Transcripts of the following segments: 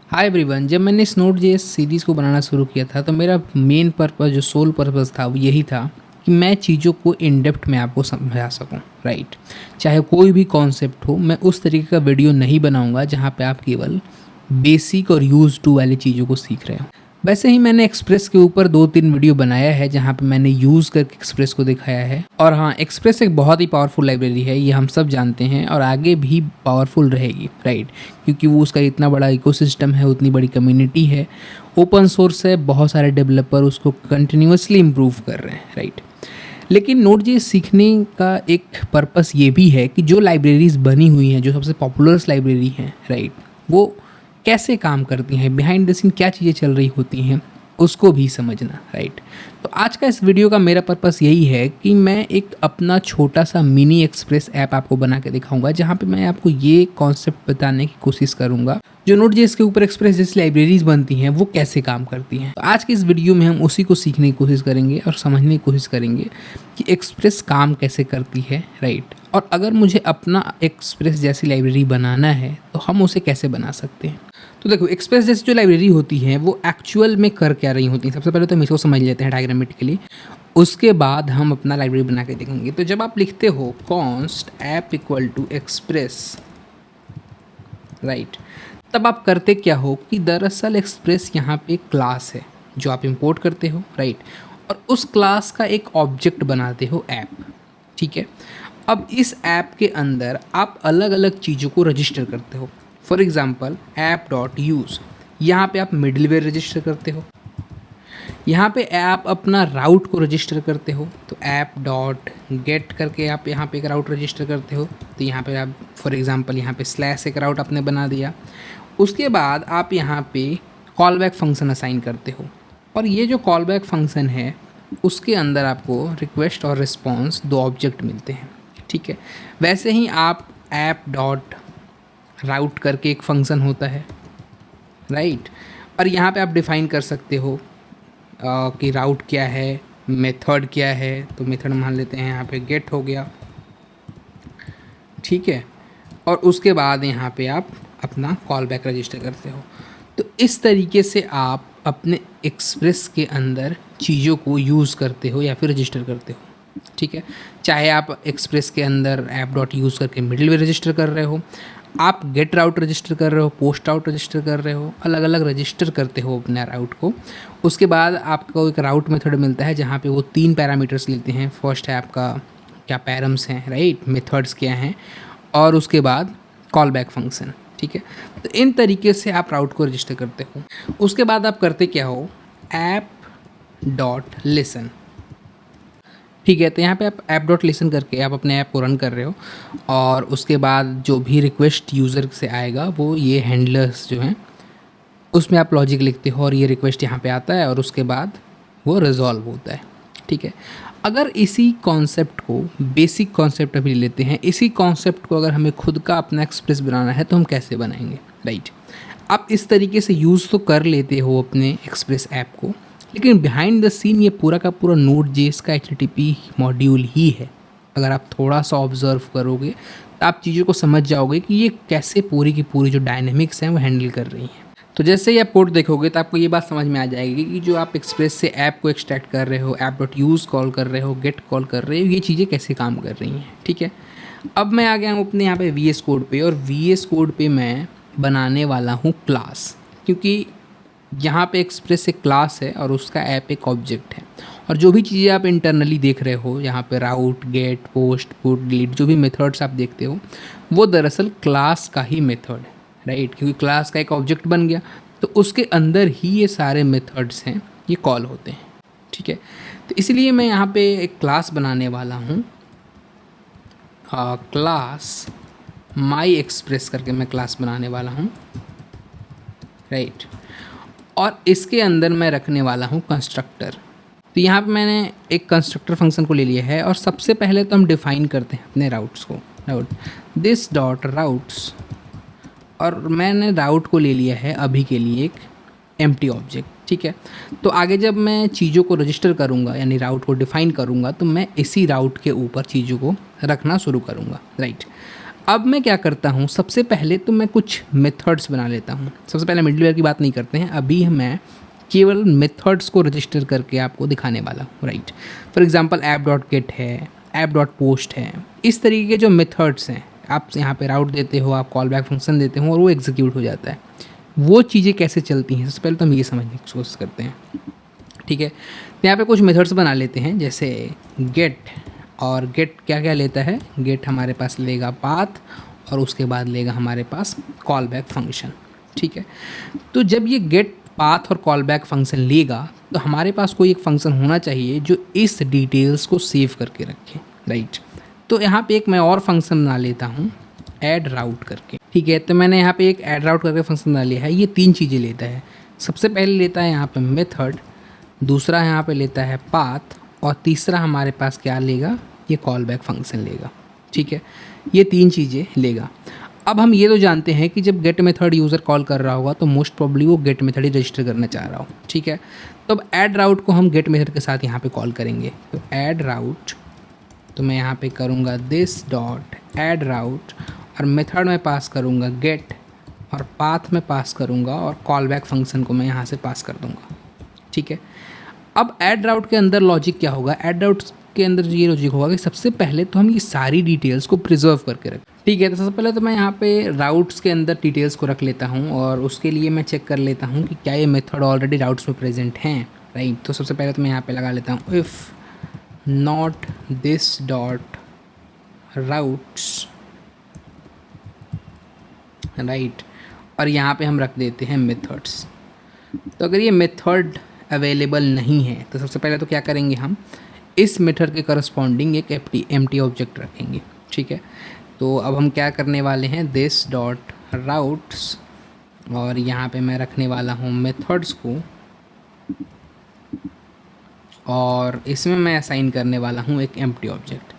Hi everyone, जब मैंने इस नोट जेएस सीरीज़ को बनाना शुरू किया था तो मेरा मेन पर्पस जो सोल पर्पस था वो यही था कि मैं चीज़ों को इन डेप्थ में आपको समझा सकूं। राइट, चाहे कोई भी कॉन्सेप्ट हो, मैं उस तरीके का वीडियो नहीं बनाऊंगा जहां पे आप केवल बेसिक और यूज टू वाली चीज़ों को सीख रहे हो। वैसे ही मैंने एक्सप्रेस के ऊपर 2-3 वीडियो बनाया है जहाँ पे मैंने यूज़ करके एक्सप्रेस को दिखाया है। और हाँ, एक्सप्रेस एक बहुत ही पावरफुल लाइब्रेरी है, ये हम सब जानते हैं और आगे भी पावरफुल रहेगी। राइट, क्योंकि वो उसका इतना बड़ा इकोसिस्टम है, उतनी बड़ी कम्युनिटी है, ओपन सोर्स है, बहुत सारे डेवलपर उसको कंटिन्यूसली इम्प्रूव कर रहे हैं। राइट, लेकिन नोट जे सीखने का एक पर्पस ये भी है कि जो लाइब्रेरीज बनी हुई हैं, जो सबसे पॉपुलर लाइब्रेरी हैं, राइट, वो कैसे काम करती हैं, बिहाइंड द सीन क्या चीज़ें चल रही होती हैं, उसको भी समझना। राइट, तो आज का इस वीडियो का मेरा पर्पस यही है कि मैं एक अपना छोटा सा मिनी एक्सप्रेस ऐप आपको बना के दिखाऊंगा जहाँ पे मैं आपको ये कॉन्सेप्ट बताने की कोशिश करूँगा जो नोट जेएस के ऊपर एक्सप्रेस जैसी लाइब्रेरीज बनती हैं वो कैसे काम करती हैं। तो आज के इस वीडियो में हम उसी को सीखने की कोशिश करेंगे और समझने की कोशिश करेंगे कि एक्सप्रेस काम कैसे करती है। राइट, और अगर मुझे अपना एक्सप्रेस जैसी लाइब्रेरी बनाना है तो हम उसे कैसे बना सकते हैं। तो देखो, एक्सप्रेस जैसी जो लाइब्रेरी होती है वो एक्चुअल में कर क्या रही होती है, सबसे पहले तो हम इसको समझ लेते हैं डायग्रामेटिकली, उसके बाद हम अपना लाइब्रेरी बना के देखेंगे। तो जब आप लिखते हो const app equal to express, right, तब आप करते क्या हो कि दरअसल एक्सप्रेस यहाँ पे क्लास है जो आप इंपोर्ट करते हो। राइट, और उस क्लास का एक ऑब्जेक्ट बनाते हो ऐप। ठीक है, अब इस ऐप के अंदर आप अलग अलग चीज़ों को रजिस्टर करते हो। For example app dot use, यहाँ पे आप मिडलवेयर रजिस्टर करते हो, यहाँ पे आप अपना राउट को रजिस्टर करते हो। तो ऐप डॉट गेट करके आप यहाँ पे एक राउट रजिस्टर करते हो। तो यहाँ पे आप फॉर एग्जांपल यहाँ पे स्लैश एक राउट आपने बना दिया। उसके बाद आप यहाँ पे कॉल बैक फंक्शन असाइन करते हो, और ये जो कॉल बैक फंक्शन है उसके अंदर आपको रिक्वेस्ट और रिस्पॉन्स दो ऑब्जेक्ट मिलते हैं। ठीक है, वैसे ही आप ऐप डॉट राउट करके एक फंक्शन होता है। राइट, और यहाँ पे आप डिफ़ाइन कर सकते हो कि राउट क्या है, मेथड क्या है। तो मेथड मान लेते हैं यहाँ पे गेट हो गया। ठीक है, और उसके बाद यहाँ पे आप अपना कॉल बैक रजिस्टर करते हो। तो इस तरीके से आप अपने एक्सप्रेस के अंदर चीज़ों को यूज़ करते हो या फिर रजिस्टर करते हो। ठीक है, चाहे आप एक्सप्रेस के अंदर ऐप डॉट यूज़ करके मिडलवेयर रजिस्टर कर रहे हो, आप गेट राउट रजिस्टर कर रहे हो, पोस्ट आउट रजिस्टर कर रहे हो, अलग अलग रजिस्टर करते हो अपने राउट को। उसके बाद आपको एक राउट मेथड मिलता है जहाँ पे वो 3 पैरामीटर्स लेते हैं। फर्स्ट है आपका क्या पैरम्स हैं, राइट, मेथड्स क्या हैं, और उसके बाद कॉल बैक फंक्शन। ठीक है, तो इन तरीके से आप राउट को रजिस्टर करते हो। उसके बाद आप करते क्या हो, ऐप डॉट लिसन। ठीक है, तो यहाँ पे आप ऐप डॉट लिसन करके आप अपने ऐप को रन कर रहे हो, और उसके बाद जो भी रिक्वेस्ट यूज़र से आएगा वो ये हैंडलर्स जो हैं उसमें आप लॉजिक लिखते हो, और ये रिक्वेस्ट यहाँ पे आता है और उसके बाद वो रिजॉल्व होता है। ठीक है, अगर इसी कॉन्सेप्ट को, बेसिक कॉन्सेप्ट अभी लेते हैं, इसी कॉन्सेप्ट को अगर हमें खुद का अपना एक्सप्रेस बनाना है तो हम कैसे बनाएंगे। राइट, आप इस तरीके से यूज़ तो कर लेते हो अपने एक्सप्रेस ऐप को, लेकिन बिहाइंड द सीन ये पूरा का पूरा नोट जेएस का HTTP मॉड्यूल ही है। अगर आप थोड़ा सा ऑब्जर्व करोगे तो आप चीज़ों को समझ जाओगे कि ये कैसे पूरी की पूरी जो डायनेमिक्स हैं वो हैंडल कर रही हैं। तो जैसे ही आप कोड देखोगे तो आपको ये बात समझ में आ जाएगी कि जो आप एक्सप्रेस से ऐप को एक्सट्रैक्ट कर रहे हो, ऐप डॉट यूज़ कॉल कर रहे हो, गेट कॉल कर रहे हो, ये चीज़ें कैसे काम कर रही हैं। ठीक है, अब मैं आ गया हूँ अपने यहाँ पे VS कोड पे, और VS कोड पे मैं बनाने वाला हूँ क्लास, क्योंकि यहाँ पे एक्सप्रेस एक क्लास है और उसका ऐप एक ऑब्जेक्ट है। और जो भी चीज़ें आप इंटरनली देख रहे हो यहाँ पे, राउट, गेट, पोस्ट, पुट, डिलीट, जो भी मेथड्स आप देखते हो वो दरअसल क्लास का ही मेथड है। राइट, क्योंकि क्लास का एक ऑब्जेक्ट बन गया तो उसके अंदर ही ये सारे मेथड्स हैं, ये कॉल होते हैं। ठीक है, तो इसलिए मैं यहाँ पे एक क्लास बनाने वाला हूँ, क्लास माई एक्सप्रेस करके मैं क्लास बनाने वाला हूँ। राइट, और इसके अंदर मैं रखने वाला हूँ कंस्ट्रक्टर। तो यहाँ पे मैंने एक कंस्ट्रक्टर फंक्शन को ले लिया है, और सबसे पहले तो हम डिफ़ाइन करते हैं अपने राउट्स को। राउट दिस डॉट राउट्स, और मैंने राउट को ले लिया है अभी के लिए एक एम्प्टी ऑब्जेक्ट। ठीक है, तो आगे जब मैं चीज़ों को रजिस्टर करूँगा यानी राउट को डिफ़ाइन करूँगा तो मैं इसी राउट के ऊपर चीज़ों को रखना शुरू करूँगा। राइट, अब मैं क्या करता हूँ, सबसे पहले तो मैं कुछ मेथड्स बना लेता हूँ। सबसे पहले मिडलवेयर की बात नहीं करते हैं, अभी मैं केवल मेथड्स को रजिस्टर करके आपको दिखाने वाला हूँ, right. For example app dot gate है, ऐप डॉट पोस्ट है, इस तरीके के जो मेथड्स हैं, आप यहाँ पे राउट देते हो, आप कॉल बैक फंक्शन देते हो और वो एग्जीक्यूट हो जाता है। वो चीज़ें कैसे चलती हैं, सबसे पहले तो हम ये समझने की कोशिश करते हैं, ठीक है। तो यहाँ पे कुछ मेथड्स बना लेते हैं, जैसे गेट, और गेट क्या क्या लेता है, गेट हमारे पास लेगा पाथ और उसके बाद लेगा हमारे पास कॉल बैक फंक्शन, ठीक है। तो जब ये गेट पाथ और कॉल बैक फंक्शन लेगा तो हमारे पास कोई एक फंक्शन होना चाहिए जो इस डिटेल्स को सेव करके रखे, राइट। तो यहाँ पे एक मैं और फंक्शन बना लेता हूँ ऐड राउट करके, ठीक है। तो मैंने यहाँ पे एक ऐड राउट करके फंक्शन बना लिया है। ये 3 चीज़ें लेता है। सबसे पहले लेता है यहाँ पे मेथड, दूसरा यहाँ पे लेता है पाथ, और तीसरा हमारे पास क्या लेगा, ये कॉल बैक फंक्शन लेगा, ठीक है। ये 3 चीज़ें लेगा। अब हम ये तो जानते हैं कि जब गेट मेथड यूज़र कॉल कर रहा होगा तो मोस्ट प्रॉब्ली वो गेट मेथड ही रजिस्टर करना चाह रहा हो, ठीक है। तो अब ऐड राउट को हम गेट मेथड के साथ यहाँ पे कॉल करेंगे। तो ऐड राउट, तो मैं यहाँ पे करूँगा दिस डॉट ऐड राउट, और मेथड में पास करूँगा गेट, और पाथ में पास करूँगा, और कॉल बैक फंक्शन को मैं यहाँ से पास कर दूँगा, ठीक है। अब ऐड राउट के अंदर लॉजिक क्या होगा, ऐड राउट के अंदर ये लॉजिक होगा कि सबसे पहले तो हम ये सारी डिटेल्स को प्रिजर्व करके रखें, ठीक है। तो सबसे पहले तो मैं यहाँ पे राउट्स के अंदर डिटेल्स को रख लेता हूँ, और उसके लिए मैं चेक कर लेता हूँ कि क्या ये मेथड ऑलरेडी राउट्स में प्रेजेंट हैं, राइट। तो सबसे पहले तो मैं यहाँ पे लगा लेता हूँ if not this dot routes, right, और यहाँ पे हम रख देते हैं मेथड्स। तो अगर ये मेथड अवेलेबल नहीं है तो सबसे पहले तो क्या करेंगे, हम इस मेथड के करस्पॉन्डिंग एक एम्प्टी ऑब्जेक्ट रखेंगे, ठीक है। तो अब हम क्या करने वाले हैं, दिस डॉट राउट्स, और यहाँ पे मैं रखने वाला हूँ मेथड्स को, और इसमें मैं असाइन करने वाला हूँ एक एम्प्टी ऑब्जेक्ट,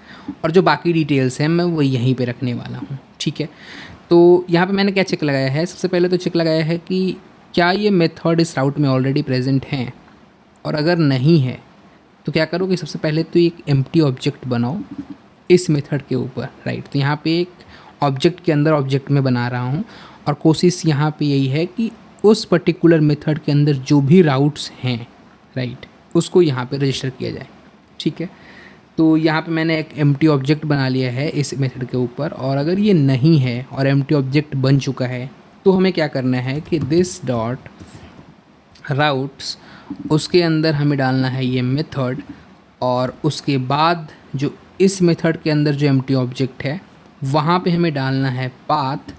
और जो बाकी डिटेल्स हैं मैं वो यहीं पे रखने वाला हूँ, ठीक है। तो यहाँ पे मैंने क्या चेक लगाया है, सबसे पहले तो चेक लगाया है कि क्या ये मेथड इस राउट में ऑलरेडी प्रेजेंट हैं, और अगर नहीं है तो क्या करो कि सबसे पहले तो एक एम्प्टी ऑब्जेक्ट बनाओ इस मेथड के ऊपर, राइट। तो यहाँ पे एक ऑब्जेक्ट के अंदर ऑब्जेक्ट में बना रहा हूँ, और कोशिश यहाँ पे यही है कि उस पर्टिकुलर मेथड के अंदर जो भी राउट्स हैं, राइट, उसको यहाँ पे रजिस्टर किया जाए, ठीक है। तो यहाँ पे मैंने एक एम्प्टी ऑब्जेक्ट बना लिया है इस मेथड के ऊपर, और अगर ये नहीं है और एम्प्टी ऑब्जेक्ट बन चुका है तो हमें क्या करना है कि दिस डॉट राउट्स, उसके अंदर हमें डालना है ये मेथड, और उसके बाद जो इस मेथड के अंदर जो एम्प्टी ऑब्जेक्ट है वहाँ पे हमें डालना है पाथ,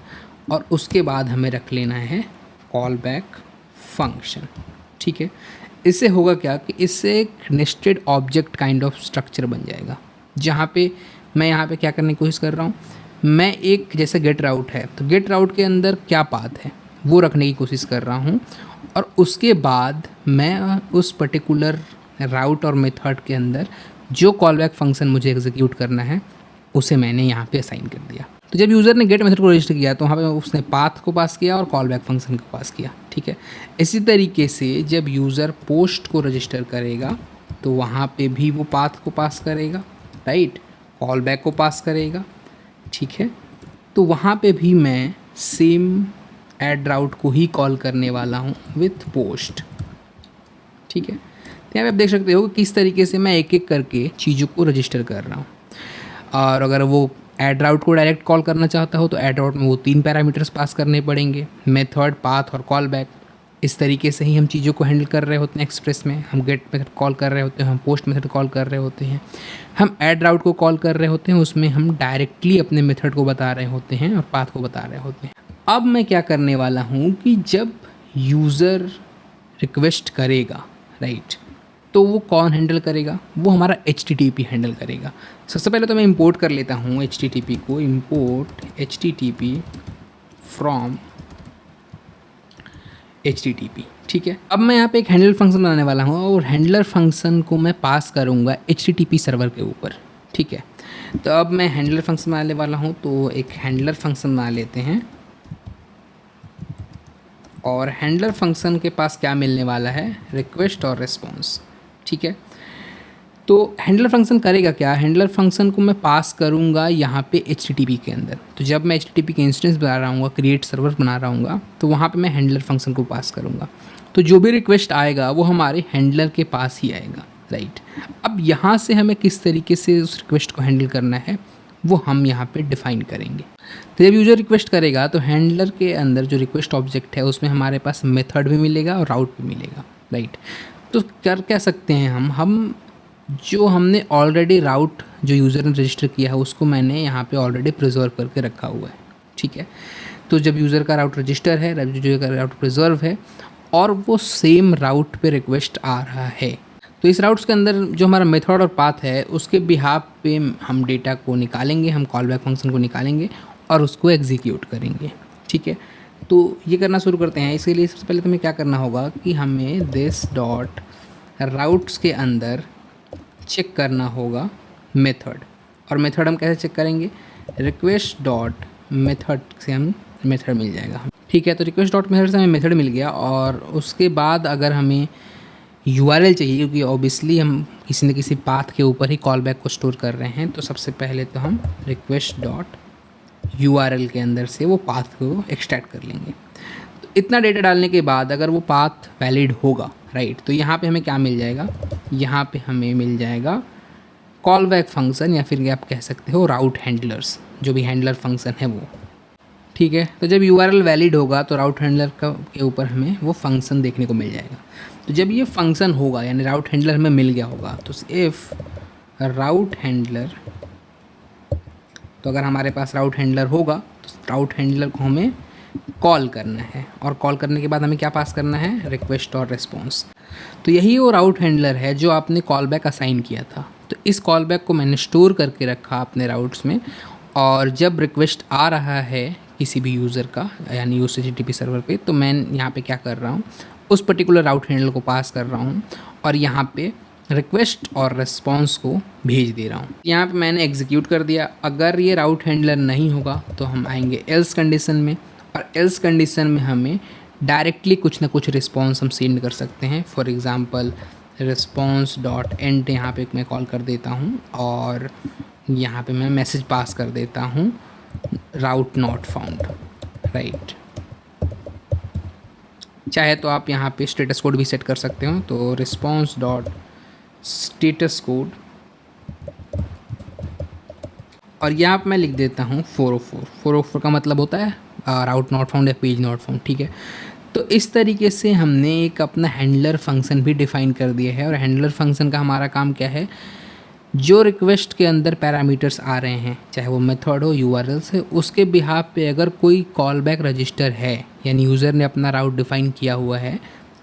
और उसके बाद हमें रख लेना है कॉल बैक फंक्शन, ठीक है। इससे होगा क्या कि इससे एक nested object kind of structure बन जाएगा, जहाँ पे मैं यहाँ पे क्या करने की कोशिश कर रहा हूँ, मैं एक जैसे गेट राउट है तो गेट राउट के अंदर क्या पाथ है वो रखने की कोशिश कर रहा हूँ, और उसके बाद मैं उस पर्टिकुलर राउट और मेथड के अंदर जो कॉल बैक फंक्शन मुझे एग्जीक्यूट करना है उसे मैंने यहाँ पे असाइन कर दिया। तो जब यूज़र ने गेट मेथड को रजिस्टर किया तो वहाँ पे उसने पाथ को पास किया और कॉल बैक फंक्शन को पास किया, ठीक है। इसी तरीके से जब यूज़र पोस्ट को रजिस्टर करेगा तो वहाँ पे भी वो पाथ को पास करेगा, राइट, कॉल बैक को पास करेगा, ठीक है। तो वहाँ पे भी मैं सेम ऐड राउट को ही कॉल करने वाला हूँ विथ पोस्ट, ठीक है। तो यहाँ पे आप देख सकते हो कि किस तरीके से मैं एक एक करके चीज़ों को रजिस्टर कर रहा हूँ। और अगर वो ऐड राउट को डायरेक्ट कॉल करना चाहता हो तो ऐड राउट में वो 3 पैरामीटर्स पास करने पड़ेंगे, मेथड, पाथ और कॉल बैक। इस तरीके से ही हम चीज़ों को हैंडल कर रहे होते हैं एक्सप्रेस में। हम गेट मेथड कॉल कर रहे होते हैं, हम पोस्ट मेथड कॉल कर रहे होते हैं, हम ऐड राउट को कॉल कर रहे होते हैं, उसमें हम डायरेक्टली अपने मेथड को बता रहे होते हैं और पाथ को बता रहे होते हैं। अब मैं क्या करने वाला हूँ कि जब यूज़र रिक्वेस्ट करेगा, राइट, तो वो कौन हैंडल करेगा, वो हमारा HTTP हैंडल करेगा। सबसे पहले तो मैं इंपोर्ट कर लेता हूँ HTTP को, इंपोर्ट HTTP फ्रॉम HTTP, ठीक है। अब मैं यहाँ पे एक हैंडलर फंक्शन बनाने वाला हूँ और हैंडलर फंक्शन को मैं पास करूँगा HTTP सर्वर के ऊपर, ठीक है। तो अब मैं हैंडलर फंक्शन बनाने वाला हूँ, तो एक हैंडलर फंक्शन बना लेते हैं, और हैंडलर फंक्शन के पास क्या मिलने वाला है, रिक्वेस्ट और रिस्पॉन्स, ठीक है। तो हैंडलर फंक्शन करेगा क्या, हैंडलर फंक्शन को मैं पास करूँगा यहाँ पे HTTP के अंदर। तो जब मैं HTTP के इंस्टेंस बना रहा हूँ, क्रिएट सर्वर बना रहा हूँ, तो वहाँ पे मैं हैंडलर फंक्शन को पास करूँगा। तो जो भी रिक्वेस्ट आएगा वो हमारे हैंडलर के पास ही आएगा, राइट। अब यहाँ से हमें किस तरीके से उस रिक्वेस्ट को हैंडल करना है वो हम यहाँ पे डिफाइन करेंगे। तो जब यूज़र रिक्वेस्ट करेगा तो हैंडलर के अंदर जो रिक्वेस्ट ऑब्जेक्ट है उसमें हमारे पास मेथड भी मिलेगा और राउट भी मिलेगा, राइट। तो कर क्या सकते हैं हम जो हमने ऑलरेडी राउट जो यूज़र ने रजिस्टर किया है उसको मैंने यहाँ पे ऑलरेडी प्रिजर्व करके रखा हुआ है, ठीक है। तो जब यूज़र का राउट रजिस्टर है, यूज़र का राउट प्रिजर्व है और वो सेम राउट पे रिक्वेस्ट आ रहा है, तो इस राउट्स के अंदर जो हमारा मेथड और पाथ है उसके बिहाफ पे हम डेटा को निकालेंगे, हम कॉल बैक फंक्शन को निकालेंगे और उसको एग्जीक्यूट करेंगे, ठीक है। तो ये करना शुरू करते हैं। इसके लिए सबसे पहले तो हमें क्या करना होगा कि हमें दिस डॉट राउट्स के अंदर चेक करना होगा मेथड। और मेथड हम कैसे चेक करेंगे, रिक्वेस्ट डॉट मेथड से हम मेथड मिल जाएगा, ठीक है। तो रिक्वेस्ट डॉट मेथड से हमें मेथड मिल गया और उसके बाद अगर हमें URL चाहिए, क्योंकि ऑब्वियसली हम किसी न किसी पाथ के ऊपर ही कॉल बैक को स्टोर कर रहे हैं, तो सबसे पहले तो हम रिक्वेस्ट डॉट URL के अंदर से वो पाथ को एक्सट्रैक्ट कर लेंगे। तो इतना डेटा डालने के बाद अगर वो पाथ वैलिड होगा, राइट, तो यहाँ पे हमें क्या मिल जाएगा, यहाँ पे हमें मिल जाएगा कॉल बैक फंक्शन या फिर आप कह सकते हो राउट हैंडलर्स, जो भी हैंडलर फंक्शन है वो, ठीक है। तो जब URL वैलिड होगा तो राउट हैंडलर के ऊपर हमें वो फंक्शन देखने को मिल जाएगा। तो जब ये फंक्शन होगा यानी राउट हैंडलर हमें मिल गया होगा, तो इफ़ राउट हैंडलर, तो अगर हमारे पास राउट हैंडलर होगा तो राउट हैंडलर को हमें कॉल करना है और कॉल करने के बाद हमें क्या पास करना है, रिक्वेस्ट और रिस्पॉन्स। तो यही वो राउट हैंडलर है जो आपने कॉल बैक असाइन किया था। तो इस कॉल बैक को मैंने स्टोर करके रखा अपने राउट्स में और जब रिक्वेस्ट आ रहा है किसी भी यूज़र का यानी HTTP सर्वर पे, तो मैं यहाँ पे क्या कर रहा हूँ, उस पर्टिकुलर राउट हैंडलर को पास कर रहा हूँ और यहाँ पे रिक्वेस्ट और रिस्पॉन्स को भेज दे रहा हूँ। यहाँ पे मैंने एग्जीक्यूट कर दिया। अगर ये राउट हैंडलर नहीं होगा तो हम आएंगे एल्स कंडीशन में और एल्स कंडीशन में हमें डायरेक्टली कुछ ना कुछ रिस्पॉन्स हम सेंड कर सकते हैं। For example response dot and यहाँ पे मैं कॉल कर देता हूँ और यहाँ पे मैं मैसेज पास कर देता हूँ राउट नॉट फाउंड, राइट। चाहे तो आप यहाँ पे स्टेटस कोड भी सेट कर सकते हो, तो रिस्पॉन्स डॉट स्टेटस कोड और यहाँ पे मैं लिख देता हूँ 404 का मतलब होता है राउट नॉट फाउंड या पेज नॉट फाउंड, ठीक है। तो इस तरीके से हमने एक अपना हैंडलर फंक्शन भी डिफ़ाइन कर दिया है और हैंडलर फंक्शन का हमारा काम क्या है, जो रिक्वेस्ट के अंदर पैरामीटर्स आ रहे हैं चाहे वो मेथड हो URL से, उसके बिहाफ पे अगर कोई कॉल बैक रजिस्टर है यानी यूज़र ने अपना राउट डिफ़ाइन किया हुआ है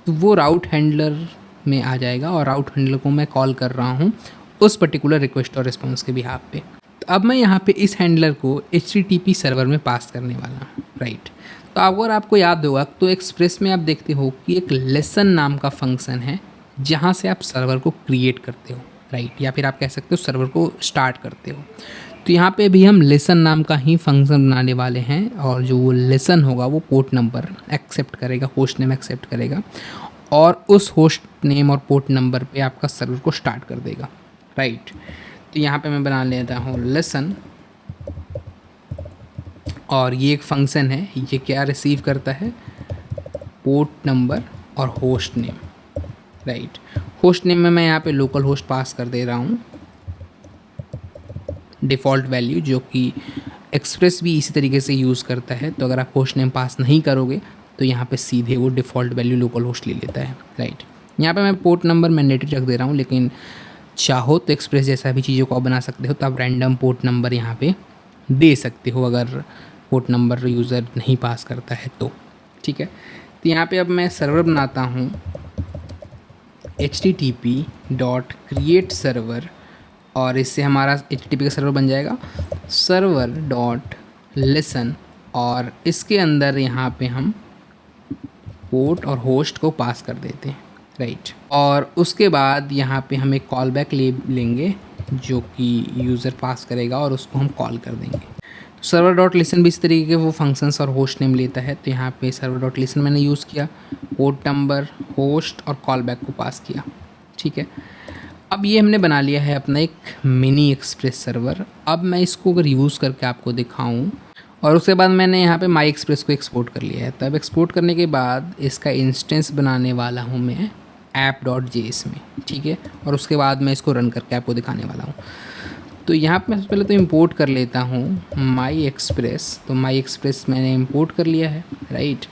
तो वो राउट हैंडलर में आ जाएगा और राउट हैंडलर को मैं कॉल कर रहा हूँ उस पर्टिकुलर रिक्वेस्ट और रिस्पॉन्स के बिहाफ पे। तो अब मैं यहाँ पे इस हैंडलर को HTTP सर्वर में पास करने वाला हूँ, राइट। तो अगर आपको याद होगा तो एक्सप्रेस में आप देखते हो कि एक लेसन नाम का फंक्शन है जहाँ से आप सर्वर को क्रिएट करते हो, राइट, या फिर आप कह सकते हो सर्वर को स्टार्ट करते हो। तो यहाँ पे भी हम लेसन नाम का ही फंक्शन बनाने वाले हैं और जो वो लेसन होगा वो पोर्ट नंबर एक्सेप्ट करेगा, होस्ट नेम एक्सेप्ट करेगा और उस होस्ट नेम और पोर्ट नंबर पे आपका सर्वर को स्टार्ट कर देगा, राइट। तो यहाँ पे मैं बना लेता हूँ लेसन और ये एक फंक्शन है, ये क्या रिसीव करता है, पोर्ट नंबर और host name, right. Host name में मैं यहाँ पे लोकल होस्ट पास कर दे रहा हूँ डिफ़ॉल्ट वैल्यू, जो कि एक्सप्रेस भी इसी तरीके से यूज़ करता है। तो अगर आप होस्ट नेम पास नहीं करोगे तो यहाँ पे सीधे वो डिफ़ॉल्ट वैल्यू लोकल होस्ट ले लेता है, राइट। यहाँ पे मैं पोर्ट नंबर मैंडेटरी रख दे रहा हूँ, लेकिन चाहो तो एक्सप्रेस जैसा भी चीज़ों को आप बना सकते हो। तो आप रैंडम पोर्ट नंबर यहाँ पे दे सकते हो अगर पोर्ट नंबर यूज़र नहीं पास करता है तो, ठीक है। तो यहाँ पे अब मैं सर्वर बनाता हूँ http.create सर्वर और इससे हमारा HTTP का सर्वर बन जाएगा server.listen और इसके अंदर यहाँ पे हम पोर्ट और होस्ट को पास कर देते हैं, राइट। और उसके बाद यहाँ पे हम एक कॉल बैक लेंगे जो कि यूज़र पास करेगा और उसको हम कॉल कर देंगे। सर्वर डॉट लिसन भी इस तरीके के वो फंक्शंस और होस्ट नेम लेता है। तो यहाँ पे सर्वर डॉट लिसन मैंने यूज़ किया, पोर्ट नंबर, होस्ट और कॉल बैक को पास किया, ठीक है। अब ये हमने बना लिया है अपना एक मिनी एक्सप्रेस सर्वर। अब मैं इसको अगर यूज़ करके आपको दिखाऊं, और उसके बाद मैंने यहाँ पे माई एक्सप्रेस को एक्सपोर्ट कर लिया है। तब एक्सपोर्ट करने के बाद इसका इंस्टेंस बनाने वाला हूँ मैं app.js में, ठीक है। और उसके बाद मैं इसको रन करके आपको दिखाने वाला हूँ। तो यहाँ पे मैं सबसे पहले तो इंपोर्ट कर लेता हूँ माई एक्सप्रेस। तो माई एक्सप्रेस मैंने इंपोर्ट कर लिया है, राइट।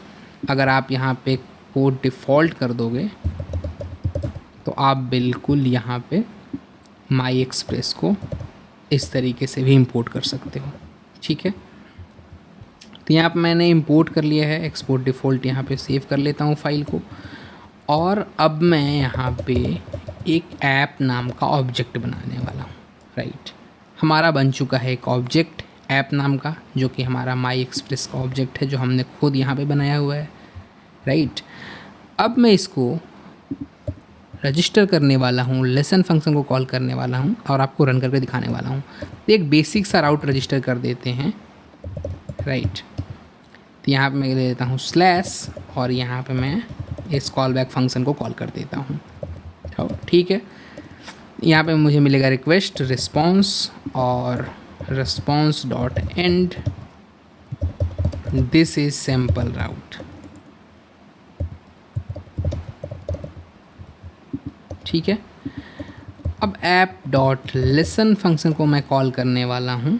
अगर आप यहाँ पे कोड डिफ़ॉल्ट कर दोगे तो आप बिल्कुल यहाँ पे माई एक्सप्रेस को इस तरीके से भी इंपोर्ट कर सकते हो, ठीक है। तो यहाँ पे मैंने इंपोर्ट कर लिया है, एक्सपोर्ट डिफ़ॉल्ट यहाँ पे सेव कर लेता हूँ फाइल को। और अब मैं यहाँ पे एक ऐप नाम का ऑब्जेक्ट बनाने वाला हूँ, राइट। हमारा बन चुका है एक ऑब्जेक्ट ऐप नाम का, जो कि हमारा माई एक्सप्रेस का ऑब्जेक्ट है, जो हमने खुद यहाँ पे बनाया हुआ है, राइट। अब मैं इसको रजिस्टर करने वाला हूँ, लेसन फंक्शन को कॉल करने वाला हूँ और आपको रन करके दिखाने वाला हूँ। तो एक बेसिक सा राउट रजिस्टर कर देते हैं, राइट। तो यहाँ पे मैं ले लेता हूँ स्लैश और यहाँ पे मैं इस कॉल बैक फंक्शन को कॉल कर देता हूँ, ठीक है। यहाँ पे मुझे मिलेगा रिक्वेस्ट रिस्पॉन्स और response dot end this is sample route, ठीक है। अब ऐप डॉट लिसन फंक्शन को मैं कॉल करने वाला हूँ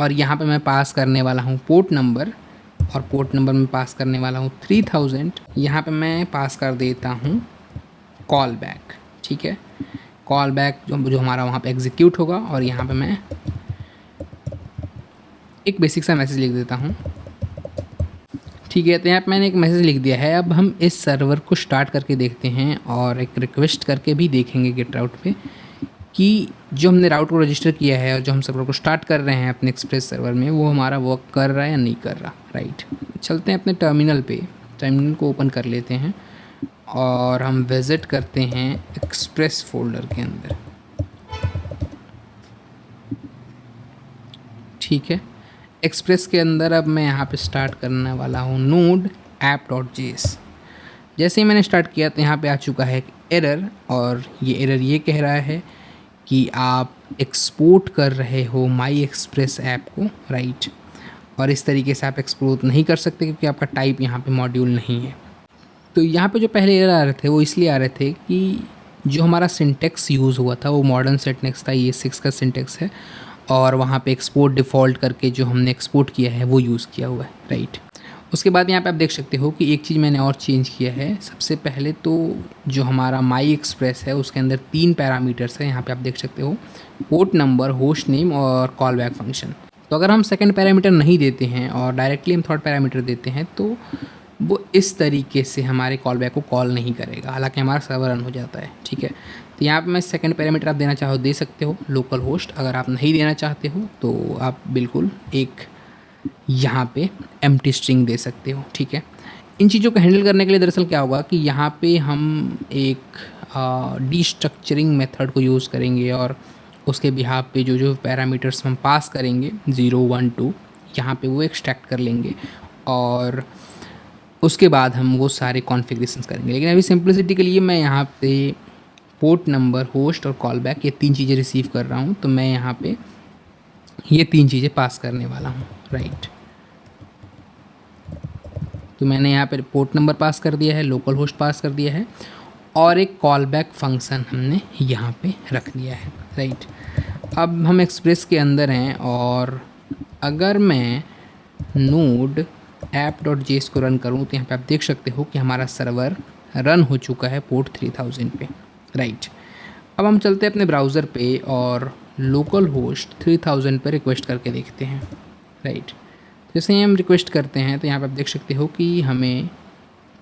और यहाँ पे मैं पास करने वाला हूँ पोर्ट नंबर, और पोर्ट नंबर में पास करने वाला हूँ 3000। यहाँ पे मैं पास कर देता हूँ कॉल बैक, ठीक है। कॉल बैक जो हमारा वहाँ पे एग्जीक्यूट होगा, और यहाँ पे मैं एक बेसिक सा मैसेज लिख देता हूँ, ठीक है। तो यहाँ पे मैंने एक मैसेज लिख दिया है। अब हम इस सर्वर को स्टार्ट करके देखते हैं और एक रिक्वेस्ट करके भी देखेंगे गेट राउट पे कि जो हमने राउट को रजिस्टर किया है और जो हम सर्वर को स्टार्ट कर रहे हैं अपने एक्सप्रेस सर्वर में, वो हमारा वर्क कर रहा है या नहीं कर रहा, राइट। चलते हैं अपने टर्मिनल पे, टर्मिनल को ओपन कर लेते हैं और हम विज़िट करते हैं एक्सप्रेस फोल्डर के अंदर, ठीक है। एक्सप्रेस के अंदर अब मैं यहाँ पे स्टार्ट करने वाला हूँ नोड app.js। जैसे ही मैंने स्टार्ट किया तो यहाँ पे आ चुका है एक एरर, और ये एरर ये कह रहा है कि आप एक्सपोर्ट कर रहे हो माई एक्सप्रेस ऐप को, राइट। और इस तरीके से आप एक्सपोर्ट नहीं कर सकते क्योंकि आपका टाइप यहाँ पे मॉड्यूल नहीं है। तो यहाँ पे जो पहले एरर आ रहे थे वो इसलिए आ रहे थे कि जो हमारा सिंटेक्स यूज़ हुआ था वो मॉडर्न सिंटेक्स था, ये 6 का सिंटेक्स है, और वहाँ पे एक्सपोर्ट डिफ़ॉल्ट करके जो हमने एक्सपोर्ट किया है वो यूज़ किया हुआ है, राइट। उसके बाद यहाँ पे आप देख सकते हो कि एक चीज़ मैंने और चेंज किया है। सबसे पहले तो जो हमारा माई एक्सप्रेस है उसके अंदर 3 पैरामीटर्स है, यहाँ पे आप देख सकते हो, पोर्ट नंबर, होस्ट नेम और कॉल बैक फंक्शन। तो अगर हम सेकंड पैरामीटर नहीं देते हैं और डायरेक्टली हम थर्ड पैरामीटर देते हैं तो वो इस तरीके से हमारे कॉल बैक को कॉल नहीं करेगा, हालांकि हमारा सर्वर रन हो जाता है, ठीक है। तो यहाँ पे मैं सेकंड पैरामीटर आप देना चाहो दे सकते हो, लोकल होस्ट। अगर आप नहीं देना चाहते हो तो आप बिल्कुल एक यहाँ पे एम्प्टी स्ट्रिंग दे सकते हो, ठीक है। इन चीज़ों को हैंडल करने के लिए दरअसल क्या होगा कि यहाँ पे हम एक डीस्ट्रक्चरिंग मेथड को यूज़ करेंगे और उसके बिहाफ पे जो जो पैरामीटर्स हम पास करेंगे 0, 1, 2 यहाँ पे वो एक्सट्रैक्ट कर लेंगे और उसके बाद हम वो सारे कॉन्फ़िगरेशंस करेंगे। लेकिन अभी सिंप्लिसिटी के लिए मैं यहाँ पे पोर्ट नंबर, होस्ट और कॉल बैक ये 3 चीज़ें रिसीव कर रहा हूँ, तो मैं यहाँ पे ये 3 चीज़ें पास करने वाला हूँ, राइट। तो मैंने यहाँ पे पोर्ट नंबर पास कर दिया है, लोकल होस्ट पास कर दिया है और एक कॉल बैक फंक्शन हमने यहाँ पे रख दिया है, राइट। अब हम एक्सप्रेस के अंदर हैं और अगर मैं नोड app.js को रन करूँ तो यहाँ पे आप देख सकते हो कि हमारा सर्वर रन हो चुका है पोर्ट 3000 पे, राइट। अब हम चलते हैं अपने ब्राउज़र पे और लोकल होस्ट 3000 पर रिक्वेस्ट करके देखते हैं, राइट। जैसे ही हम रिक्वेस्ट करते हैं तो यहाँ पे आप देख सकते हो कि हमें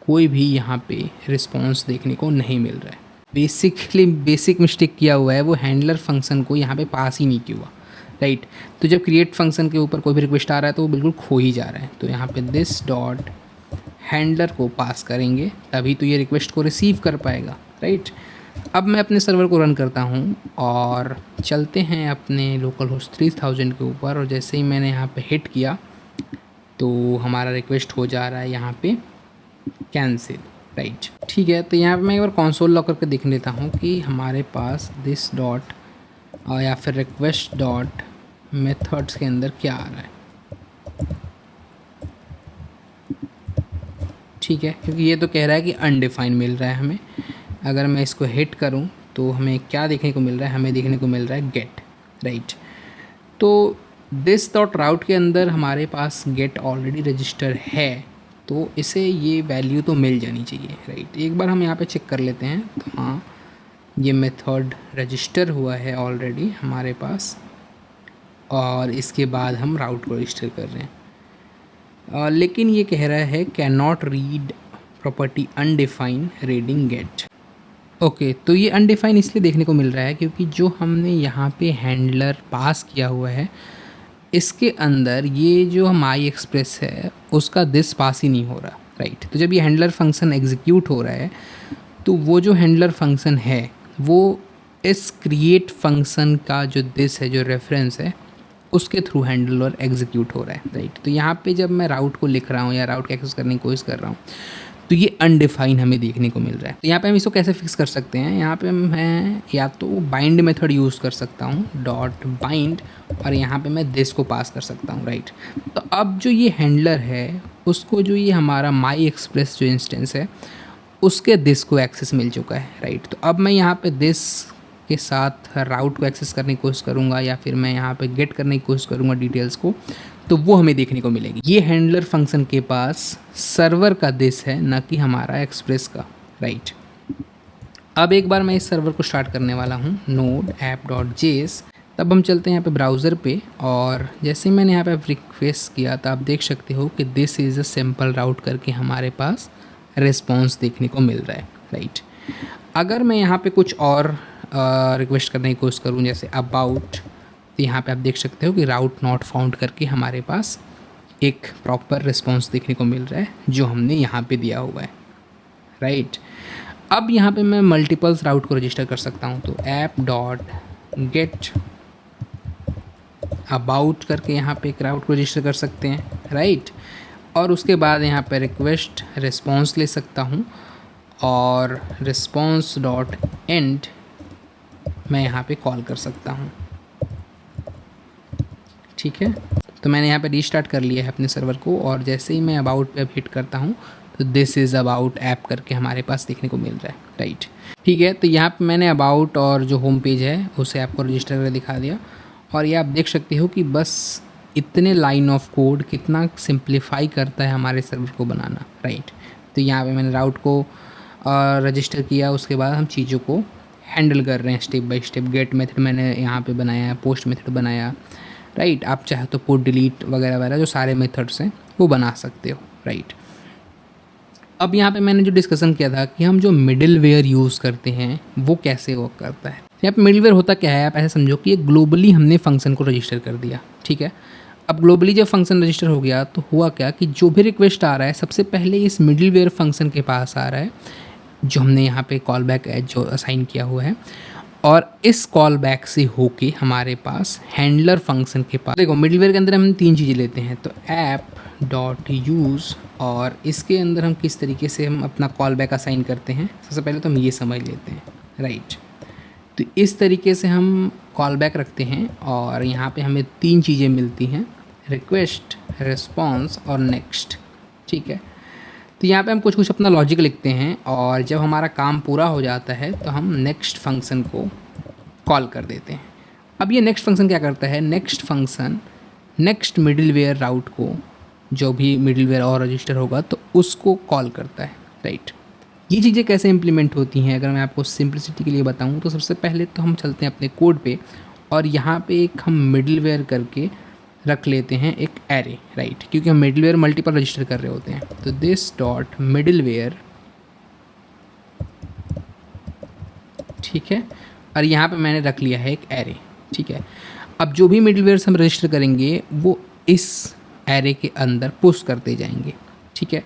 कोई भी यहाँ पे रिस्पॉन्स देखने को नहीं मिल रहा है। बेसिक मिस्टेक किया हुआ है, वो हैंडलर फंक्शन को यहाँ पे पास ही नहीं किया हुआ, राइट। तो जब क्रिएट फंक्शन के ऊपर कोई भी रिक्वेस्ट आ रहा है तो वो बिल्कुल खो ही जा रहा है। तो यहाँ पे दिस डॉट हैंडलर को पास करेंगे तभी तो ये रिक्वेस्ट को रिसीव कर पाएगा, राइट। अब मैं अपने सर्वर को रन करता हूँ और चलते हैं अपने लोकल होस्ट 3000 के ऊपर, और जैसे ही मैंने यहाँ पे हिट किया तो हमारा रिक्वेस्ट हो जा रहा है यहाँ पे कैंसिल, राइट। ठीक है, तो यहाँ पे मैं एक बार कंसोल लॉग करके देख लेता हूँ कि हमारे पास दिस डॉट या फिर रिक्वेस्ट डॉट मेथड्स के अंदर क्या आ रहा है। ठीक है, क्योंकि ये तो कह रहा है कि अनडिफाइन मिल रहा है हमें। अगर मैं इसको हिट करूं तो हमें क्या देखने को मिल रहा है, हमें देखने को मिल रहा है गेट, राइट। तो दिस डॉट राउट के अंदर हमारे पास गेट ऑलरेडी रजिस्टर है, तो इसे ये वैल्यू तो मिल जानी चाहिए, राइट। एक बार हम यहाँ पे चेक कर लेते हैं, तो हाँ ये मेथड रजिस्टर हुआ है ऑलरेडी हमारे पास, और इसके बाद हम राउट को रजिस्टर कर रहे हैं। लेकिन ये कह रहा है can not read property undefined reading get. Okay, तो ये अनडिफाइन इसलिए देखने को मिल रहा है क्योंकि जो हमने यहाँ पे हैंडलर पास किया हुआ है इसके अंदर ये जो माई एक्सप्रेस है उसका दिस पास ही नहीं हो रहा, राइट। तो जब ये हैंडलर फंक्शन एग्जीक्यूट हो रहा है तो वो जो हैंडलर फंक्शन है वो इस क्रिएट फंक्शन का जो दिस है, जो रेफरेंस है, उसके थ्रू हैंडलर एग्जीक्यूट हो रहा है, राइट। तो यहाँ पे जब मैं राउट को लिख रहा हूँ या राउट को एक्सेस करने की कोशिश कर रहा हूँ तो ये अनडिफाइन हमें देखने को मिल रहा है। तो यहाँ पे हम इसको कैसे फिक्स कर सकते हैं, यहाँ पे मैं या तो बाइंड मेथड यूज़ कर सकता हूँ, डॉट बाइंड, और यहाँ पे मैं दिस को पास कर सकता हूँ, राइट। तो अब जो ये हैंडलर है उसको जो ये हमारा माई एक्सप्रेस जो इंस्टेंस है उसके दिस को एक्सेस मिल चुका है, राइट। तो अब मैं यहाँ पे दिस के साथ राउट को एक्सेस करने की कोशिश करूँगा या फिर मैं यहाँ पे गेट करने की कोशिश करूँगा डिटेल्स को, तो वो हमें देखने को मिलेगी। ये हैंडलर फंक्शन के पास सर्वर का दिस है, ना कि हमारा एक्सप्रेस का, राइट। अब एक बार मैं इस सर्वर को स्टार्ट करने वाला हूँ, नोड app.js। तब हम चलते हैं यहाँ पे ब्राउज़र पे, और जैसे ही मैंने यहाँ पे रिक्वेस्ट किया तो आप देख सकते हो कि दिस इज़ अ सिंपल राउट करके हमारे पास रिस्पॉन्स देखने को मिल रहा है, राइट। अगर मैं यहाँ पे कुछ और रिक्वेस्ट करने की कोशिश करूँ जैसे अबाउट, तो यहाँ पे आप देख सकते हो कि राउट नॉट फाउंड करके हमारे पास एक प्रॉपर रिस्पॉन्स देखने को मिल रहा है जो हमने यहाँ पे दिया हुआ है, राइट। अब यहाँ पे मैं मल्टीपल्स राउट को रजिस्टर कर सकता हूँ, तो ऐप डॉट गेट अबाउट करके यहाँ पे एक राउट को रजिस्टर कर सकते हैं, राइट। और उसके बाद यहाँ पे रिक्वेस्ट रिस्पॉन्स ले सकता हूँ, और रिस्पॉन्स डॉट एंड मैं यहाँ पे कॉल कर सकता हूँ, ठीक है। तो मैंने यहाँ पे रीस्टार्ट कर लिया है अपने सर्वर को, और जैसे ही मैं अबाउट पे अब हिट करता हूँ तो दिस इज़ अबाउट ऐप करके हमारे पास देखने को मिल रहा है, राइट। ठीक है, तो यहाँ पे मैंने अबाउट और जो होम पेज है उसे आपको रजिस्टर करके दिखा दिया, और ये आप देख सकते हो कि बस इतने लाइन ऑफ कोड कितना सिंप्लीफाई करता है हमारे सर्वर को बनाना, राइट। तो यहाँ पे मैंने राउट को रजिस्टर किया, उसके बाद हम चीज़ों को हैंडल कर रहे हैं step by step. Get method मैंने यहाँ पे बनाया, पोस्ट मेथड बनाया, राइट। आप चाहे तो पुट डिलीट वगैरह वगैरह जो सारे मेथड्स हैं वो बना सकते हो, राइट। अब यहाँ पे मैंने जो डिस्कशन किया था कि हम जो मिडिल वेयर यूज़ करते हैं वो कैसे वर्क करता है। यहाँ पे मिडिल वेयर होता क्या है, आप ऐसे समझो कि ये ग्लोबली हमने फंक्शन को रजिस्टर कर दिया, ठीक है। अब ग्लोबली जब फंक्शन रजिस्टर हो गया तो हुआ क्या कि जो भी रिक्वेस्ट आ रहा है सबसे पहले इस मिडिल वेयर फंक्शन के पास आ रहा है जो हमने यहाँ पे कॉल बैक एज जो असाइन किया हुआ है, और इस कॉल बैक से होके हमारे पास हैंडलर फंक्शन के पास, देखो मिडिलवेयर के अंदर हम 3 चीज़ें लेते हैं, तो ऐप डॉट यूज़, और इसके अंदर हम किस तरीके से हम अपना कॉल बैक असाइन करते हैं सबसे पहले तो हम ये समझ लेते हैं, राइट। तो इस तरीके से हम कॉल बैक रखते हैं, और यहाँ पे हमें 3 चीज़ें मिलती हैं, रिक्वेस्ट, रिस्पॉन्स और नेक्स्ट, ठीक है। तो यहाँ पे हम कुछ अपना लॉजिक लिखते हैं, और जब हमारा काम पूरा हो जाता है तो हम नेक्स्ट फंक्शन को कॉल कर देते हैं। अब ये नेक्स्ट फंक्शन क्या करता है, नेक्स्ट फंक्शन नेक्स्ट मिडिलवेयर राउट को, जो भी मिडिलवेयर और रजिस्टर होगा तो उसको कॉल करता है, राइट। ये चीज़ें कैसे इम्प्लीमेंट होती हैं अगर मैं आपको सिंपलिसिटी के लिए बताऊँ तो सबसे पहले तो हम चलते हैं अपने कोड पे, और यहाँ पे एक हम मिडिलवेयर करके रख लेते हैं एक एरे, राइट, क्योंकि हम मिडिलवेयर मल्टीपल रजिस्टर कर रहे होते हैं। तो दिस डॉट मिडिलवेयर, ठीक है, और यहाँ पे मैंने रख लिया है एक एरे, ठीक है। अब जो भी मिडिलवेयर हम रजिस्टर करेंगे वो इस एरे के अंदर पुश करते जाएंगे, ठीक है।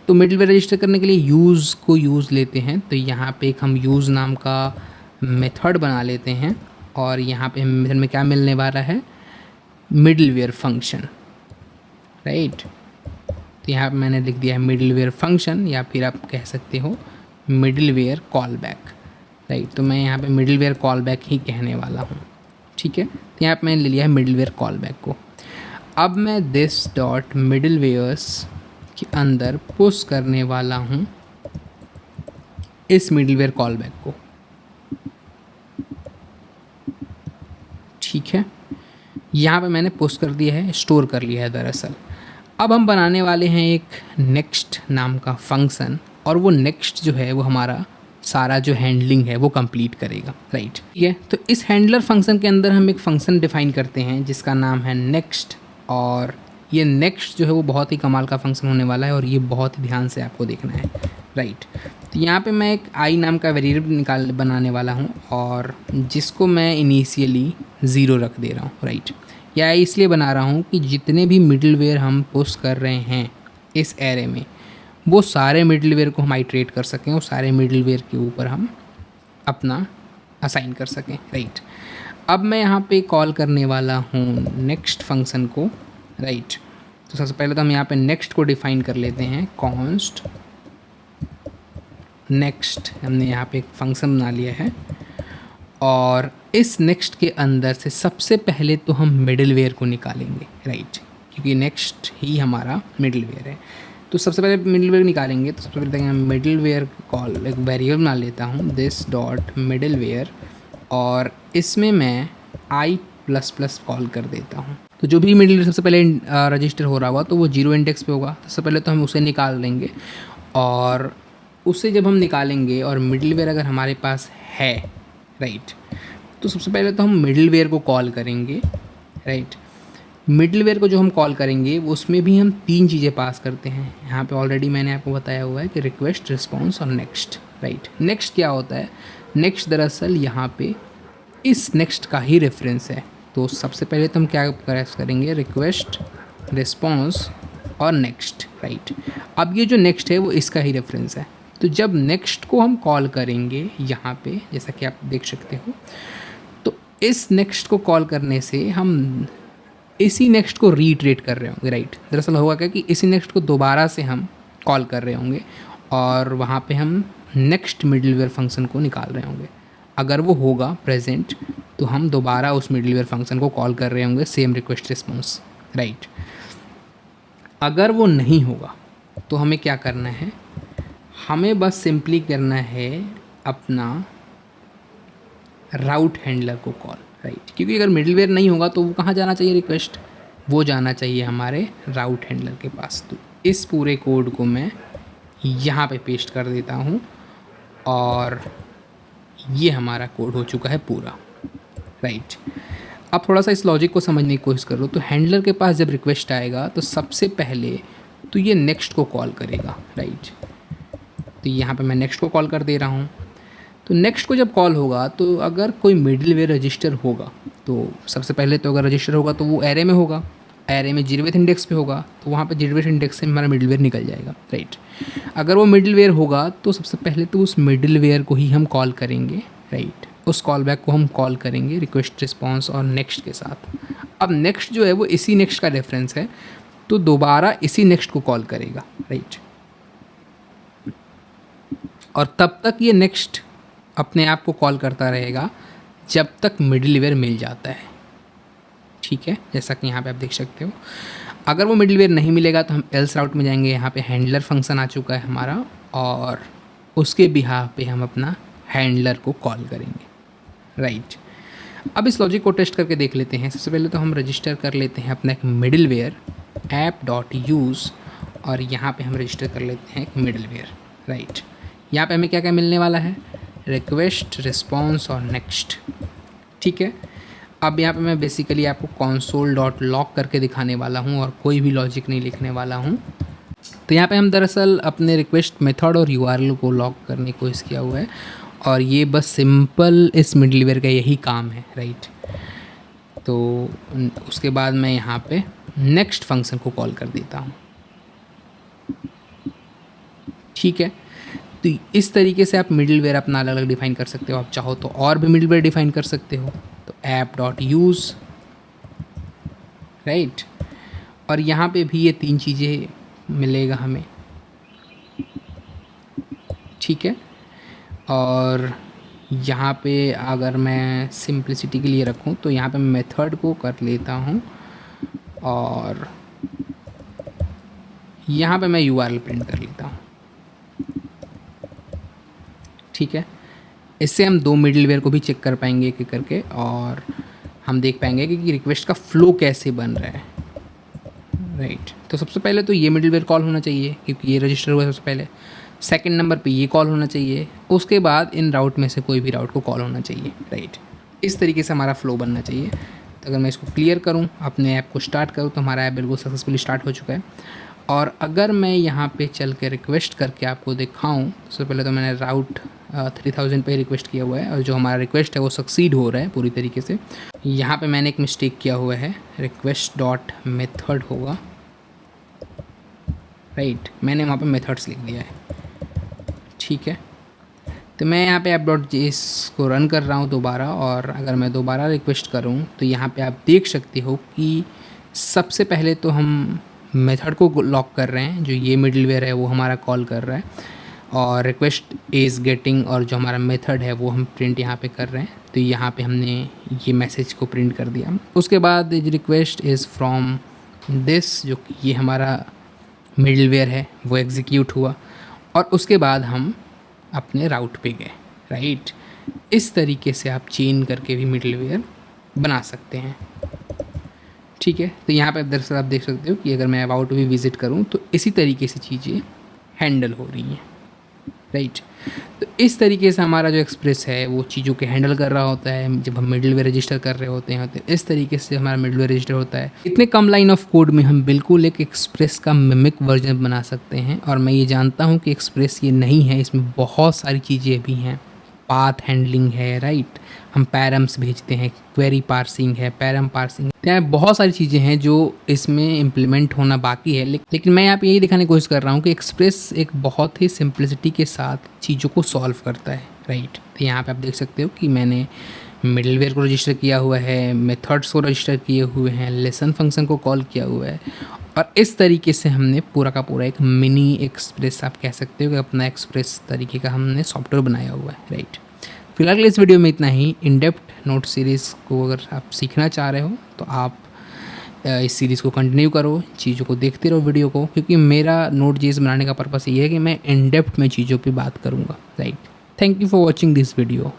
तो मिडिलवेयर रजिस्टर करने के लिए यूज़ को यूज़ लेते हैं, तो यहाँ पे एक हम यूज़ नाम का मेथड बना लेते हैं, और यहाँ पे मेथड में क्या मिलने वाला है, मिडिलवेयर फंक्शन, राइट। तो यहाँ पे मैंने लिख दिया है मिडलवेयर फंक्शन, या फिर आप कह सकते हो मिडलवेयर कॉल बैक, राइट। तो मैं यहाँ पे मिडलवेयर कॉल बैक ही कहने वाला हूँ, ठीक है। तो यहाँ पे मैंने ले लिया है मिडलवेयर कॉल बैक को। अब मैं दिस डॉट मिडलवेयर्स के अंदर पुश करने वाला हूँ इस मिडलवेयर कॉल बैक को, ठीक है। यहाँ पे मैंने पुश कर दिया है, स्टोर कर लिया है दरअसल। अब हम बनाने वाले हैं एक नेक्स्ट नाम का फंक्शन, और वो नेक्स्ट जो है वो हमारा सारा जो हैंडलिंग है वो कंप्लीट करेगा, राइट। ठीक है, तो इस हैंडलर फंक्शन के अंदर हम एक फंक्शन डिफाइन करते हैं जिसका नाम है नेक्स्ट, और ये नेक्स्ट जो है वो बहुत ही कमाल का फंक्शन होने वाला है, और ये बहुत ही ध्यान से आपको देखना है, राइट। तो यहाँ पे मैं एक आई नाम का वेरिएबल बनाने वाला हूँ, और जिसको मैं इनिशियली 0 रख दे रहा हूँ, राइट। या इसलिए बना रहा हूँ कि जितने भी मिडलवेयर हम पुश कर रहे हैं इस एरे में, वो सारे मिडलवेयर को हम आइट्रेट कर सकें, और सारे मिडलवेयर के ऊपर हम अपना असाइन कर सकें, राइट। अब मैं यहाँ पे कॉल करने वाला हूँ नेक्स्ट फंक्शन को, राइट। तो सबसे पहले तो हम यहाँ पे नेक्स्ट को डिफाइन कर लेते हैं, कॉन्स्ट नेक्स्ट। हमने यहाँ पे एक फंक्शन बना लिया है, और इस नेक्स्ट के अंदर से सबसे पहले तो हम मिडलवेयर को निकालेंगे, राइट, क्योंकि नेक्स्ट ही हमारा मिडलवेयर है। तो सबसे पहले मिडलवेयर निकालेंगे, तो सबसे पहले मैं मिडलवेयर कॉल एक वेरिएबल बना लेता हूँ, दिस डॉट मिडलवेयर, और इसमें मैं i++ कॉल कर देता हूँ। तो जो भी मिडलवेयर सबसे पहले रजिस्टर हो रहा होगा तो वो 0 इंडेक्स पे होगा। सबसे पहले तो हम उसे निकाल लेंगे, और उसे जब हम निकालेंगे और मिडलवेयर अगर हमारे पास है, राइट, तो सबसे पहले तो हम मिडलवेयर को कॉल करेंगे, राइट। मिडलवेयर को जो हम कॉल करेंगे उसमें भी हम 3 चीज़ें पास करते हैं। यहाँ पे ऑलरेडी मैंने आपको बताया हुआ है कि रिक्वेस्ट, रिस्पॉन्स और नेक्स्ट, राइट। नेक्स्ट क्या होता है? नेक्स्ट दरअसल यहाँ पे इस नेक्स्ट का ही रेफरेंस है। तो सबसे पहले तो हम क्या प्रेस करेंगे, रिक्वेस्ट, रिस्पॉन्स और नेक्स्ट, राइट। अब ये जो नेक्स्ट है वो इसका ही रेफरेंस है। तो जब नेक्स्ट को हम कॉल करेंगे यहाँ पे, जैसा कि आप देख सकते हो, तो इस नेक्स्ट को कॉल करने से हम इसी नेक्स्ट को रीइटरेट कर रहे होंगे, राइट। दरअसल होगा क्या कि इसी नेक्स्ट को दोबारा से हम कॉल कर रहे होंगे, और वहाँ पे हम नेक्स्ट मिडलवेयर फंक्शन को निकाल रहे होंगे। अगर वो होगा प्रेजेंट तो हम दोबारा उस मिडलवेयर फंक्शन को कॉल कर रहे होंगे, सेम रिक्वेस्ट रिस्पॉन्स, राइट। अगर वो नहीं होगा तो हमें क्या करना है, हमें बस सिंपली करना है अपना राउट हैंडलर को कॉल, राइट। क्योंकि अगर मिडलवेयर नहीं होगा तो वो कहाँ जाना चाहिए, रिक्वेस्ट, वो जाना चाहिए हमारे राउट हैंडलर के पास। तो इस पूरे कोड को मैं यहाँ पे पेस्ट कर देता हूँ, और ये हमारा कोड हो चुका है पूरा, राइट। अब थोड़ा सा इस लॉजिक को समझने की कोशिश करो। तो हैंडलर के पास जब रिक्वेस्ट आएगा तो सबसे पहले तो ये नेक्स्ट को कॉल करेगा, राइट। तो यहाँ पे मैं नेक्स्ट को कॉल कर दे रहा हूँ। तो नेक्स्ट को जब कॉल होगा तो अगर कोई मिडलवेयर रजिस्टर होगा, तो सबसे पहले तो अगर रजिस्टर होगा तो वो एरे में होगा, एरे में 0वें इंडेक्स पे होगा, तो वहाँ पे 0वें इंडेक्स से हमारा मिडलवेयर निकल जाएगा, राइट। अगर वो मिडलवेयर होगा तो सबसे पहले तो उस मिडलवेयर को ही हम कॉल करेंगे, राइट। उस कॉल बैक को हम कॉल करेंगे रिक्वेस्ट, रिस्पॉन्स और नेक्स्ट के साथ। अब नेक्स्ट जो है वो इसी नेक्स्ट का रेफरेंस है, तो दोबारा इसी नेक्स्ट को कॉल करेगा, राइट। और तब तक ये नेक्स्ट अपने आप को कॉल करता रहेगा जब तक मिडलवेयर मिल जाता है, ठीक है। जैसा कि यहाँ पे आप देख सकते हो, अगर वो मिडलवेयर नहीं मिलेगा तो हम एल्स राउट में जाएंगे। यहाँ पे हैंडलर फंक्शन आ चुका है हमारा, और उसके बिहाफ पे हम अपना हैंडलर को कॉल करेंगे, राइट। अब इस लॉजिक को टेस्ट करके देख लेते हैं। सबसे पहले तो हम रजिस्टर कर लेते हैं अपना एक मिडलवेयर app.use, और यहाँ पे हम रजिस्टर कर लेते हैं एक मिडलवेयर, राइट। यहाँ पे हमें क्या क्या मिलने वाला है, रिक्वेस्ट, रिस्पॉन्स और नेक्स्ट, ठीक है। अब यहाँ पे मैं बेसिकली आपको console.log करके दिखाने वाला हूँ, और कोई भी लॉजिक नहीं लिखने वाला हूँ। तो यहाँ पे हम दरअसल अपने रिक्वेस्ट मेथड और URL को लॉग करने की कोशिश किया हुआ है, और ये बस सिंपल इस मिडलवेयर का यही काम है, राइट। तो उसके बाद मैं यहाँ पे नेक्स्ट फंक्शन को कॉल कर देता हूँ, ठीक है। तो इस तरीके से आप मिडलवेयर अपना अलग अलग डिफाइन कर सकते हो। आप चाहो तो और भी मिडलवेयर डिफाइन कर सकते हो। तो app.use, राइट। और यहाँ पे भी ये 3 चीज़ें मिलेगा हमें, ठीक है। और यहाँ पे अगर मैं सिंप्लिसिटी के लिए रखूँ तो यहाँ पे मैं मेथड को कर लेता हूँ और यहाँ पे मैं URL प्रिंट कर लेता हूँ, ठीक है। इससे हम दो मिडिलवेयर को भी चेक कर पाएंगे एक एक करके, और हम देख पाएंगे कि रिक्वेस्ट का फ्लो कैसे बन रहा है, राइट। तो सबसे पहले तो ये मिडिलवेयर कॉल होना चाहिए क्योंकि ये रजिस्टर हुआ है सबसे पहले। सेकंड नंबर पे ये कॉल होना चाहिए, उसके बाद इन राउट में से कोई भी राउट को कॉल होना चाहिए, राइट। इस तरीके से हमारा फ्लो बनना चाहिए। तो अगर मैं इसको क्लियर करूँ, अपने ऐप को स्टार्ट करूँ, तो हमारा ऐप बिल्कुल सक्सेसफुली स्टार्ट हो चुका है। और अगर मैं यहाँ पे चल के रिक्वेस्ट करके आपको दिखाऊँ, सबसे पहले तो मैंने राउट 3000 पे रिक्वेस्ट किया हुआ है और जो हमारा रिक्वेस्ट है वो सक्सीड हो रहा है पूरी तरीके से। यहाँ पे मैंने एक मिस्टेक किया हुआ है, रिक्वेस्ट डॉट मेथड होगा, राइट। मैंने वहाँ पे मेथड्स लिख दिया है, ठीक है। तो मैं यहाँ पे app.js को रन कर रहा हूँ दोबारा, और अगर मैं दोबारा रिक्वेस्ट करूँ तो यहाँ पे आप देख सकते हो कि सबसे पहले तो हम मेथड को लॉक कर रहे हैं, जो ये मिडिलवेयर है वो हमारा कॉल कर रहा है, और रिक्वेस्ट इज़ गेटिंग और जो हमारा मेथड है वो हम प्रिंट यहाँ पे कर रहे हैं। तो यहाँ पे हमने ये मैसेज को प्रिंट कर दिया। उसके बाद रिक्वेस्ट इज़ फ्रॉम दिस, जो कि ये हमारा मिडिलवेयर है, वो एग्जीक्यूट हुआ, और उसके बाद हम अपने राउट पे गए, राइट। इस तरीके से आप चेन करके भी मिडिलवेयर बना सकते हैं, ठीक है। तो यहाँ पे दरअसल आप देख सकते हो कि अगर मैं अबाउट भी विज़िट करूँ तो इसी तरीके से चीज़ें हैंडल हो रही हैं, राइट। तो इस तरीके से हमारा जो एक्सप्रेस है वो चीज़ों के हैंडल कर रहा होता है। जब हम मिडिलवेयर रजिस्टर कर रहे होते हैं तो इस तरीके से हमारा मिडिलवेयर रजिस्टर होता है। इतने कम लाइन ऑफ कोड में हम बिल्कुल एक एक्सप्रेस का मिमिक वर्जन बना सकते हैं। और मैं ये जानता हूँ कि एक्सप्रेस ये नहीं है, इसमें बहुत सारी चीज़ें भी हैं। पाथ हैंडलिंग है, राइट। हम पैरम्स भेजते हैं, क्वेरी पार्सिंग है, पैरम पार्सिंग, यहाँ बहुत सारी चीज़ें हैं जो इसमें इम्प्लीमेंट होना बाकी है। लेकिन मैं यहाँ पे यही दिखाने की कोशिश कर रहा हूँ कि एक्सप्रेस एक बहुत ही सिंप्लिसिटी के साथ चीज़ों को सॉल्व करता है, राइट। तो यहाँ पे आप देख सकते हो कि मैंने मिडिलवेयर को रजिस्टर किया हुआ है, मेथड्स को रजिस्टर किए हुए हैं, लेसन फंक्शन को कॉल किया हुआ है, और इस तरीके से हमने पूरा का पूरा एक मिनी एक्सप्रेस, आप कह सकते हो कि अपना एक्सप्रेस तरीके का हमने सॉफ्टवेयर बनाया हुआ है, राइट। फिलहाल इस वीडियो में इतना ही। इन डेप्थ नोट सीरीज़ को अगर आप सीखना चाह रहे हो तो आप इस सीरीज़ को कंटिन्यू करो, चीज़ों को देखते रहो वीडियो को, क्योंकि मेरा Node.js बनाने का पर्पस ये है कि मैं इन डेप्थ में चीज़ों पे बात करूँगा, right. Thank you for watching this video.